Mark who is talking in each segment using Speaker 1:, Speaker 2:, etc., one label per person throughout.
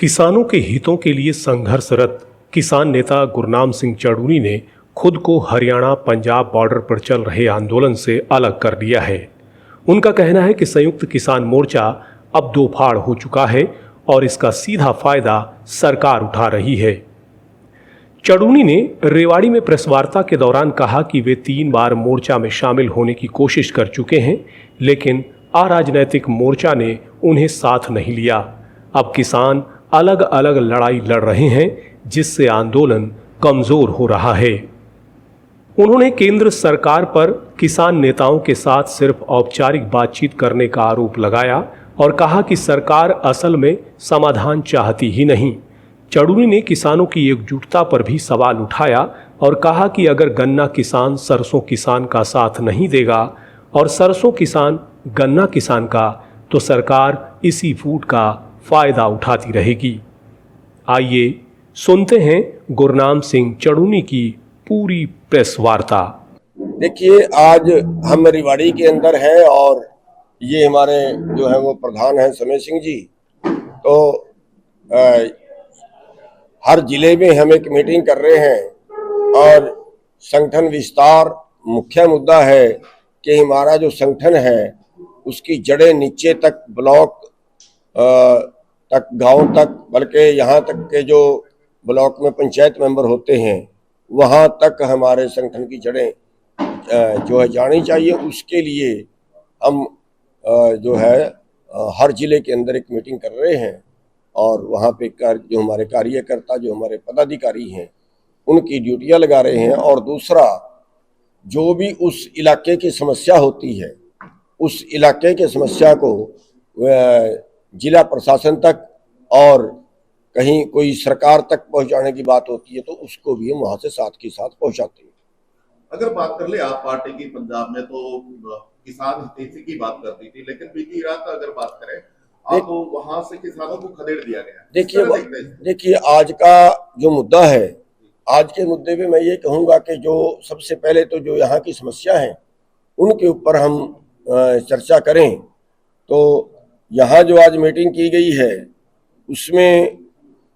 Speaker 1: किसानों के हितों के लिए संघर्षरत किसान नेता गुरनाम सिंह चड़ूनी ने खुद को हरियाणा पंजाब बॉर्डर पर चल रहे आंदोलन से अलग कर दिया है। उनका कहना है कि संयुक्त किसान मोर्चा अब दो फाड़ हो चुका है और इसका सीधा फायदा सरकार उठा रही है। चड़ूनी ने रेवाड़ी में प्रेस वार्ता के दौरान कहा कि वे 3 बार मोर्चा में शामिल होने की कोशिश कर चुके हैं, लेकिन अराजनैतिक मोर्चा ने उन्हें साथ नहीं लिया। अब किसान अलग अलग लड़ाई लड़ रहे हैं, जिससे आंदोलन कमजोर हो रहा है। उन्होंने केंद्र सरकार पर किसान नेताओं के साथ सिर्फ औपचारिक बातचीत करने का आरोप लगाया और कहा कि सरकार असल में समाधान चाहती ही नहीं। चड़ूनी ने किसानों की एकजुटता पर भी सवाल उठाया और कहा कि अगर गन्ना किसान सरसों किसान का साथ नहीं देगा और सरसों किसान गन्ना किसान का, तो सरकार इसी फूट का फायदा उठाती रहेगी। आइए सुनते हैं गुरनाम सिंह चड़ूनी की पूरी प्रेस वार्ता।
Speaker 2: देखिए, आज हम रेवाड़ी के अंदर हैं और ये हमारे जो है वो प्रधान हैं समय सिंह जी। तो हर जिले में हम एक मीटिंग कर रहे हैं और संगठन विस्तार मुख्य मुद्दा है कि हमारा जो संगठन है उसकी जड़ें नीचे तक, ब्लॉक तक, गांव तक, बल्कि यहाँ तक के जो ब्लॉक में पंचायत मेंबर होते हैं वहाँ तक हमारे संगठन की जड़ें जो है जानी चाहिए। उसके लिए हम जो है हर जिले के अंदर एक मीटिंग कर रहे हैं और वहाँ पे जो हमारे कार्यकर्ता, जो हमारे पदाधिकारी हैं, उनकी ड्यूटियाँ लगा रहे हैं। और दूसरा, जो भी उस इलाके की समस्या होती है, उस इलाके के समस्या को जिला प्रशासन तक और कहीं कोई सरकार तक पहुंचाने की बात होती है तो उसको भी हम वहां से साथ के साथ पहुंचाते हैं।
Speaker 3: अगर बात कर ले आप पार्टी की पंजाब में, तो किसान हितैषी की बात करती थी, लेकिन बीती रात अगर बात करें आप, तो वहां से किसानों को खदेड़ दिया गया।
Speaker 2: देखिए आज का जो मुद्दा है, आज के मुद्दे पे मैं ये कहूँगा कि जो सबसे पहले तो जो यहाँ की समस्या है उनके ऊपर हम चर्चा करें। तो यहाँ जो आज मीटिंग की गई है उसमें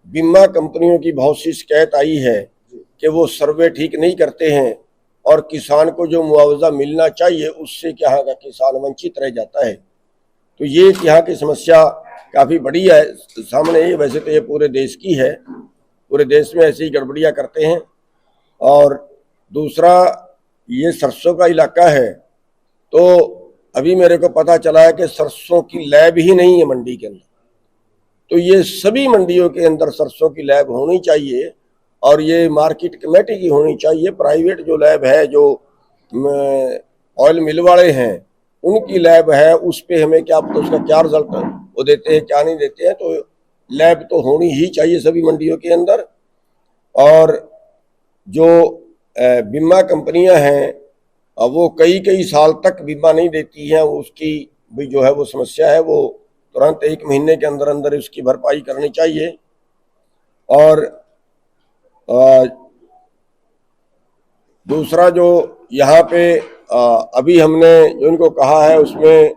Speaker 2: बीमा कंपनियों की बहुत सी शिकायत आई है कि वो सर्वे ठीक नहीं करते हैं और किसान को जो मुआवजा मिलना चाहिए उससे यहाँ का किसान वंचित रह जाता है। तो ये यहाँ की समस्या काफ़ी बड़ी है सामने। ये वैसे तो ये पूरे देश की है, पूरे देश में ऐसी गड़बड़ियाँ करते हैं। और दूसरा, ये सरसों का इलाका है, तो अभी मेरे को पता चला है कि सरसों की लैब ही नहीं है मंडी के अंदर। तो ये सभी मंडियों के अंदर सरसों की लैब होनी चाहिए और ये मार्केट कमेटी की होनी चाहिए। प्राइवेट जो लैब है, जो ऑयल मिल वाले हैं, उनकी लैब है, उस पे हमें क्या पता उसका क्या रिजल्ट वो देते हैं, क्या नहीं देते हैं। तो लैब तो होनी ही चाहिए सभी मंडियों के अंदर। और जो बीमा कंपनियां हैं वो कई साल तक बीमा नहीं देती हैं, उसकी भी जो है वो समस्या है, वो तुरंत 1 महीने के अंदर अंदर उसकी भरपाई करनी चाहिए। और दूसरा, जो यहाँ पे अभी हमने जो इनको कहा है उसमें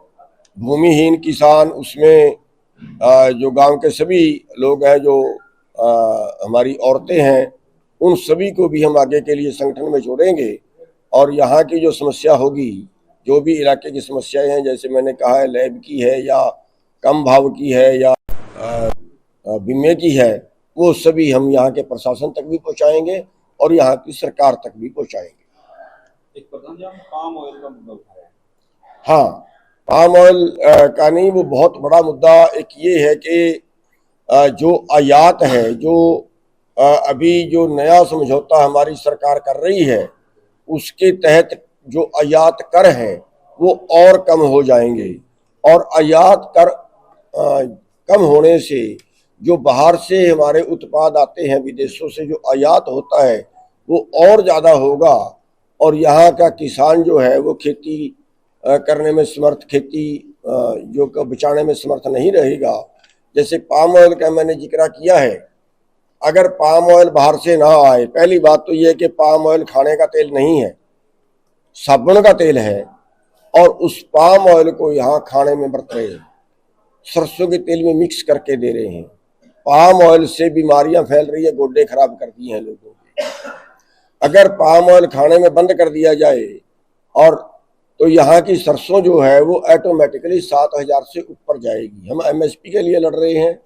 Speaker 2: भूमिहीन किसान, उसमें जो गांव के सभी लोग हैं, जो हमारी औरतें हैं, उन सभी को भी हम आगे के लिए संगठन में जोड़ेंगे। और यहाँ की जो समस्या होगी, जो भी इलाके की समस्याएं हैं, जैसे मैंने कहा है लैब की है या कम भाव की है या बीमे की है, वो सभी हम यहाँ के प्रशासन तक भी पहुँचाएंगे और यहाँ की सरकार तक भी पहुँचाएंगे।
Speaker 4: एक प्रधान जी, पाम ऑयल का मुद्दा उठाया।
Speaker 2: हाँ, पाम ऑयल का नहीं, वो बहुत बड़ा मुद्दा एक ये है कि जो आयात है, जो अभी जो नया समझौता हमारी सरकार कर रही है उसके तहत जो आयात कर हैं वो और कम हो जाएंगे। और आयात कर कम होने से जो बाहर से हमारे उत्पाद आते हैं, विदेशों से जो आयात होता है वो और ज़्यादा होगा और यहाँ का किसान जो है वो खेती करने में समर्थ, खेती जो बचाने में समर्थ नहीं रहेगा। जैसे पाम ऑयल का मैंने जिक्र किया है, अगर पाम ऑयल बाहर से ना आए, पहली बात तो ये है कि पाम ऑयल खाने का तेल नहीं है, साबुन का तेल है, और उस पाम ऑयल को यहाँ खाने में बरत रहे हैं, सरसों के तेल में मिक्स करके दे रहे हैं पाम ऑयल से बीमारियां फैल रही है, गोड्डे खराब कर दिए हैं लोगों के। अगर पाम ऑयल खाने में बंद कर दिया जाए और तो यहाँ की सरसों जो है वो ऑटोमेटिकली 7,000 से ऊपर जाएगी। हम MSP के लिए लड़ रहे हैं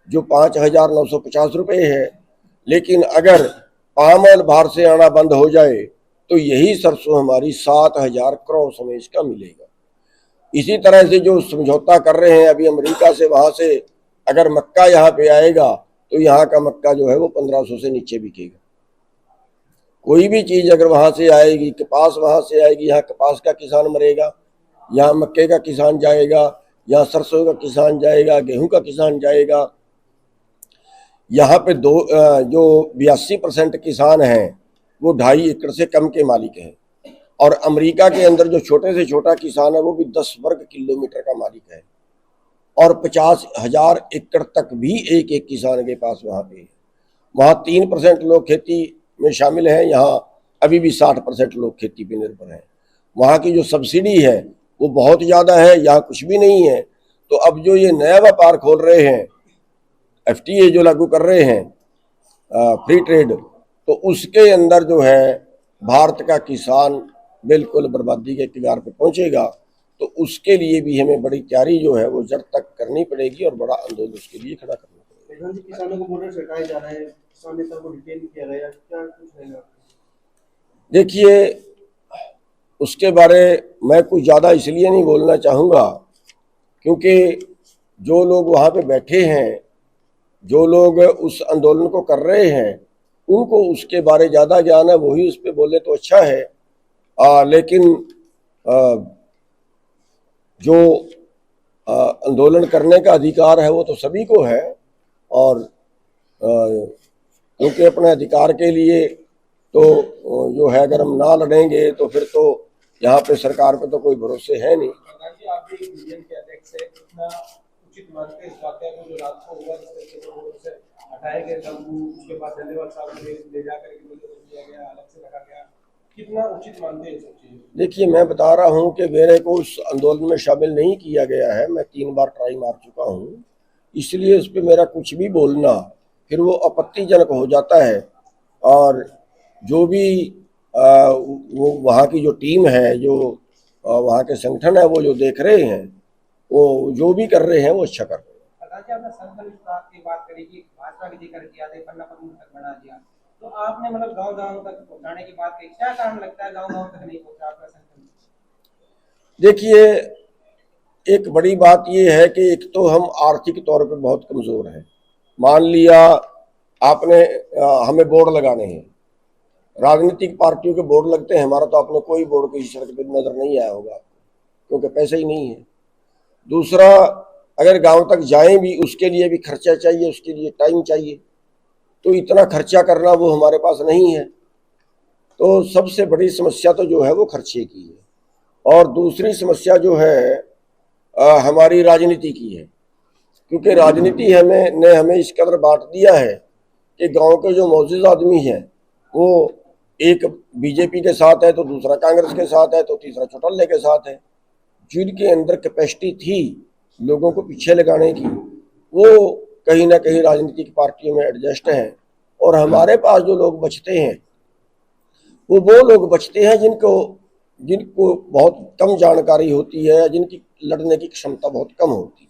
Speaker 2: जो 5,950 रुपये है, लेकिन अगर पाम ऑयल बाहर से आना बंद हो जाए तो यही सरसों हमारी 7,000 क्रॉस हमें इसका मिलेगा। इसी तरह से जो समझौता कर रहे हैं अभी अमेरिका से, वहां से अगर मक्का यहाँ पे आएगा तो यहाँ का मक्का जो है वो 1,500 से नीचे बिकेगा। कोई भी चीज अगर वहां से आएगी, कपास वहां से आएगी, यहाँ कपास का किसान मरेगा, यहाँ मक्के का किसान जाएगा, यहाँ सरसों का किसान जाएगा, गेहूं का किसान जाएगा। यहाँ पे जो 82% किसान हैं वो 2.5 एकड़ से कम के मालिक हैं, और अमेरिका के अंदर जो छोटे से छोटा किसान है वो भी 10 वर्ग किलोमीटर का मालिक है, और 50,000 एकड़ तक भी एक एक किसान के पास वहाँ पे है। वहाँ 3% लोग खेती में शामिल हैं, यहाँ अभी भी 60% लोग खेती पे निर्भर हैं। वहाँ की जो सब्सिडी है वो बहुत ज़्यादा है, यहाँ कुछ भी नहीं है। तो अब जो ये नया व्यापार खोल रहे हैं, FTA जो लागू कर रहे हैं, फ्री ट्रेड, तो उसके अंदर जो है भारत का किसान बिल्कुल बर्बादी के किनारे पे पहुंचेगा। तो उसके लिए भी हमें बड़ी तैयारी जो है वो जड़ तक करनी पड़ेगी और बड़ा आंदोलन उसके लिए खड़ा करना पड़ेगा।
Speaker 5: किसानों को बॉर्डर से हटाया जा रहा है, किसान नेता को डिटेन किया गया, क्या कुछ रहेगा?
Speaker 2: देखिए, उसके बारे मैं कुछ ज़्यादा इसलिए नहीं बोलना चाहूँगा क्योंकि जो लोग वहाँ पे बैठे हैं, जो लोग उस आंदोलन को कर रहे हैं, उनको उसके बारे ज़्यादा ज्ञान है, वही उस पर बोले तो अच्छा है। लेकिन जो आंदोलन करने का अधिकार है वो तो सभी को है, और क्योंकि अपने अधिकार के लिए तो जो है अगर हम ना लड़ेंगे तो फिर तो यहाँ पे सरकार पे तो कोई भरोसे है नहीं।
Speaker 5: आप भी यूनियन के अध्यक्ष हैं, कितना उचित मानते हैं इस वाकया को जो रात को हुआ, जिससे हटाए गए तंबू, उसके बाद धन्यवाद साहब को ले जाकर दिया गया, अलग से रखा गया, कितना उचित मानते हैं सब चीजें? देखिए,
Speaker 2: मैं बता रहा हूँ कि मेरे को उस आंदोलन में शामिल नहीं किया गया है, मैं 3 बार ट्राई मार चुका हूँ, इसलिए उस पर मेरा कुछ भी बोलना फिर वो आपत्तिजनक हो जाता है। और जो भी वो वहाँ की जो टीम है, जो वहाँ के संगठन है, वो जो देख रहे हैं, वो जो भी कर रहे हैं वो अच्छा कर रहे हैं।
Speaker 5: आपने संगठन की बात करी कि भाजपा के जिक्र किया, पन्ना प्रमुख तक बढ़ा दिया, तो आपने मतलब गांव-गांव तक पहुंचाने की बात कही, क्या कारण लगता है गांव-गांव तक नहीं पहुंचा आपका संगठन?
Speaker 2: देखिए, एक बड़ी बात ये है कि एक तो हम आर्थिक तौर पे बहुत कमजोर हैं। मान लिया आपने हमें बोर्ड लगाने हैं, राजनीतिक पार्टियों के बोर्ड लगते हैं, हमारा तो आपने कोई बोर्ड किसी सड़क पे नजर नहीं आया होगा क्योंकि पैसे ही नहीं है। दूसरा, अगर गांव तक जाएं भी उसके लिए भी खर्चा चाहिए, उसके लिए टाइम चाहिए, तो इतना खर्चा करना वो हमारे पास नहीं है। तो सबसे बड़ी समस्या तो जो है वो खर्चे की है। और दूसरी समस्या जो है हमारी राजनीति की है, क्योंकि राजनीति ने हमें इस कदर बांट दिया है कि गांव के जो मौजूद आदमी हैं वो एक बीजेपी के साथ है, तो दूसरा कांग्रेस के साथ है, तो तीसरा चौटाले के साथ है। जिनके अंदर कैपेसिटी थी लोगों को पीछे लगाने की, वो कहीं ना कहीं राजनीतिक पार्टियों में एडजस्ट हैं। और हमारे पास जो लोग बचते हैं वो लोग बचते हैं जिनको बहुत कम जानकारी होती है, जिनकी लड़ने की क्षमता बहुत कम होती है।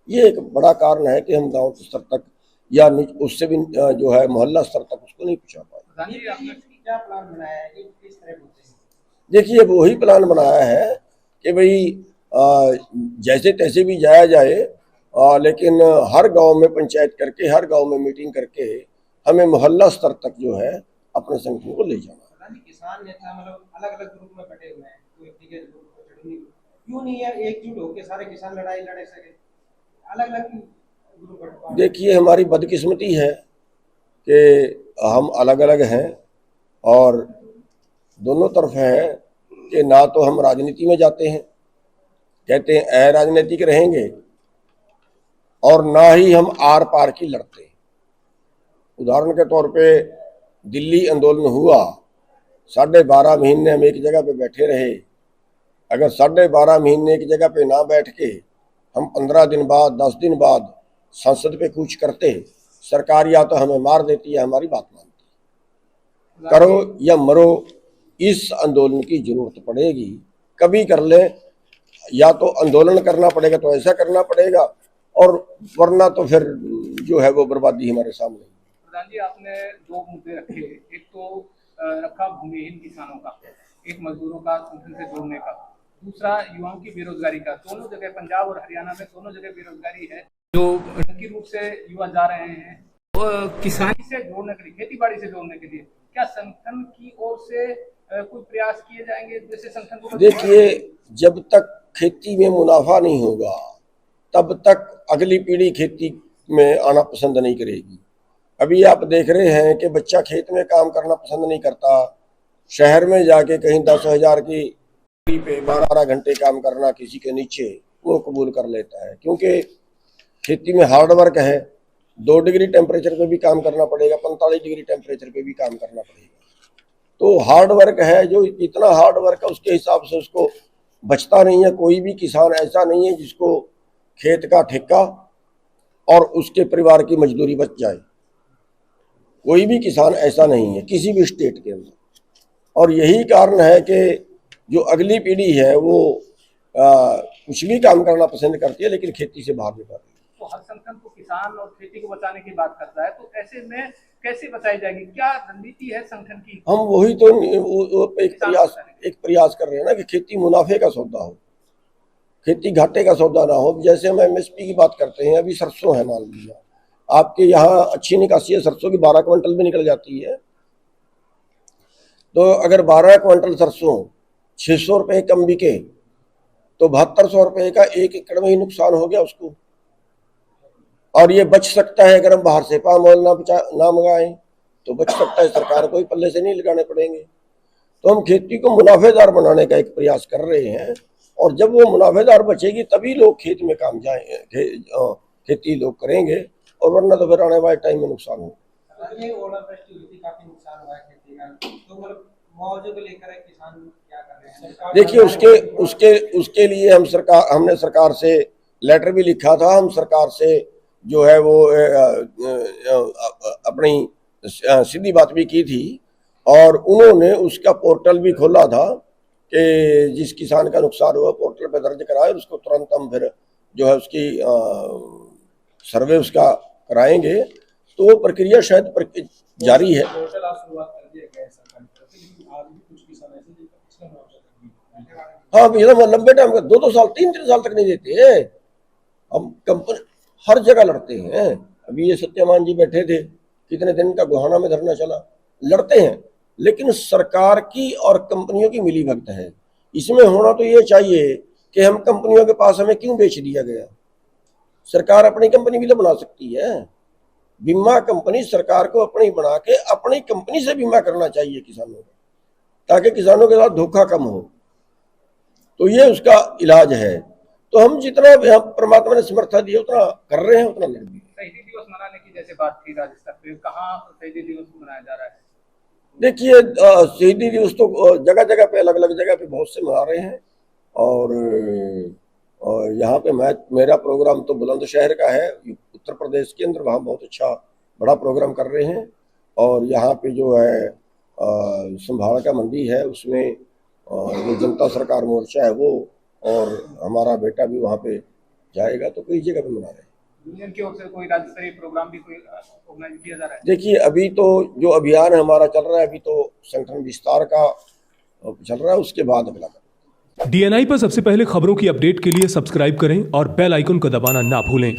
Speaker 2: ये एक बड़ा कारण है कि हम गांव स्तर तक या उससे भी जो है मोहल्ला स्तर तक उसको नहीं पहुंचा पाए।
Speaker 5: क्या प्लान बनाया है, किस तरह होते हैं?
Speaker 2: देखिए, वही प्लान बनाया है कि भाई जैसे तैसे भी जाया जाए, लेकिन हर गांव में पंचायत करके, हर गांव में मीटिंग करके हमें मोहल्ला स्तर तक जो है अपने संगठन को ले जाना।
Speaker 5: किसान नेता मतलब अलग अलग ग्रुप में बटे हुए हैं, कोई व्यक्तिगत ग्रुप, क्यों नहीं है एकजुट होकर सारे किसान लड़ाई लड़े सके, अलग अलग ग्रुप?
Speaker 2: देखिए, हमारी बदकिस्मती है कि हम अलग अलग हैं और दोनों तरफ है कि ना तो हम राजनीति में जाते हैं, कहते हैं राजनीतिक रहेंगे, और ना ही हम आर पार की लड़ते हैं। उदाहरण के तौर पे दिल्ली आंदोलन हुआ, 12.5 महीने हम एक जगह पे बैठे रहे। अगर 12.5 महीने एक जगह पे ना बैठ के हम 15 दिन बाद, 10 दिन बाद संसद पे कूच करते सरकार या तो हमें मार देती है, हमारी बात मानती है। करो या मरो, इस आंदोलन की जरूरत पड़ेगी, कभी कर ले, या तो आंदोलन करना पड़ेगा तो ऐसा करना पड़ेगा, और वरना तो फिर जो है वो बर्बादी हमारे सामने।
Speaker 5: प्रधान जी, आपने दो मुद्दे रखे, एक तो रखा भूमिहीन किसानों का, एक मजदूरों का संगठन से जोड़ने का, दूसरा युवाओं की बेरोजगारी का। दोनों जगह पंजाब और हरियाणा में दोनों जगह बेरोजगारी है, जो निरंतर रूप से युवा जा रहे हैं। तो किसानी से जोड़ने के लिए, खेती बाड़ी से जोड़ने के लिए क्या संगठन की ओर से कोई प्रयास किए जाएंगे? जैसे संगठन को
Speaker 2: देखिए, जब तक खेती में मुनाफा नहीं होगा तब तक अगली पीढ़ी खेती में आना पसंद नहीं करेगी। अभी आप देख रहे हैं कि बच्चा खेत में काम करना पसंद नहीं करता, शहर में जाके कहीं 10,000 की पे 12 घंटे काम करना किसी के नीचे वो कबूल कर लेता है, क्योंकि खेती में हार्ड वर्क है। 2 डिग्री टेम्परेचर पे भी काम करना पड़ेगा, 45 डिग्री टेम्परेचर पे भी काम करना पड़ेगा। तो हार्ड वर्क है, जो इतना हार्ड वर्क है उसके हिसाब से उसको बचता नहीं है। कोई भी किसान ऐसा नहीं है जिसको खेत का ठेका और उसके परिवार की मजदूरी बच जाए, कोई भी किसान ऐसा नहीं है किसी भी स्टेट के अंदर। और यही कारण है कि जो अगली पीढ़ी है वो कुछ भी काम करना पसंद करती है, लेकिन खेती से बाहर नहीं पाती।
Speaker 5: तो हर संगठन को किसान और खेती को बचाने की बात करता है, तो ऐसे में कैसे बचाई जाएगी? क्या रणनीति है संगठन की?
Speaker 2: हम वही तो एक प्रयास कर रहे हैं ना कि खेती मुनाफे का सौदा हो, खेती घाटे का सौदा ना हो। जैसे हम MSP की बात करते हैं, अभी सरसों है, मान लीजिए आपके यहाँ अच्छी निकासी है सरसों की, 12 क्विंटल भी निकल जाती है। तो अगर 12 क्विंटल सरसों 600 रुपये कम बिके तो 7200 रुपये का 1 एकड़ में ही नुकसान हो गया उसको। और ये बच सकता है अगर हम बाहर से पाम ऑयल ना मंगाएं, तो बच सकता है, सरकार को ही पल्ले से नहीं लगाने पड़ेंगे। तो हम खेती को मुनाफेदार बनाने का एक प्रयास कर रहे हैं, और जब वो मुनाफेदार बचेगी तभी लोग खेत में काम जाएंगे, खेती लोग करेंगे, और वरना तो फिर आने वाले टाइम में नुकसान होगा।
Speaker 5: ओलावृष्टि हुई थी, काफी नुकसान हुआ है खेती का, तो मतलब मुआवजे को लेकर किसान क्या कर रहे हैं?
Speaker 2: देखिए, उसके लिए हमने सरकार से लेटर भी लिखा था। हम सरकार से जो है वो अपनी सीधी बात भी की थी, और उन्होंने उसका पोर्टल भी खोला था कि जिस किसान का नुकसान हुआ पोर्टल पे दर्ज कराए, और उसको तुरंत हम फिर जो है उसकी सर्वे उसका कराएंगे। तो वो प्रक्रिया शायद जारी है। हाँ, भैया लंबे टाइम का 2-2 साल 3-3 साल तक नहीं देते। हम कंपनी हर जगह लड़ते हैं। अभी ये सत्यमान जी बैठे थे, कितने दिन का गोहाना में धरना चला, लड़ते हैं, लेकिन सरकार की और कंपनियों की मिलीभगत है। इसमें होना तो ये चाहिए कि हम कंपनियों के पास हमें क्यों बेच दिया गया। सरकार अपनी कंपनी भी तो बना सकती है। बीमा कंपनी सरकार को अपनी बना के अपनी कंपनी से बीमा करना चाहिए किसानों को, ताकि किसानों के साथ धोखा कम हो। तो ये उसका इलाज है। तो हम जितना परमात्मा ने समर्था दिया उतना कर रहे हैं, उतना लड़ रहे हैं।
Speaker 5: शहीदी दिवस मनाने की जैसे बात थी राजस्थान में, कहाँ शहीदी दिवस मनाया जा रहा है?
Speaker 2: देखिए, शहीदी दिवस तो जगह जगह पे, अलग अलग जगह पे बहुत से मना रहे हैं। और यहाँ पे मेरा प्रोग्राम तो बुलंदशहर का है, उत्तर प्रदेश के अंदर, वहाँ बहुत अच्छा बड़ा प्रोग्राम कर रहे हैं। और यहाँ पे जो है संभाल का मंडी है, उसमें जो जनता सरकार मोर्चा है वो, और हमारा बेटा भी वहाँ पे जाएगा। तो कई जगह पे मना रहे हैं।
Speaker 5: यूनियन की ओर से कोई राज्य स्तरीय प्रोग्राम भी कोई ऑर्गेनाइज किया जा रहा है?
Speaker 2: देखिए, अभी तो जो अभियान हमारा चल रहा है, अभी तो संगठन विस्तार का चल रहा है, उसके बाद अगला।
Speaker 1: DNI पर सबसे पहले खबरों की अपडेट के लिए सब्सक्राइब करें और बेल आइकन को दबाना ना भूलें।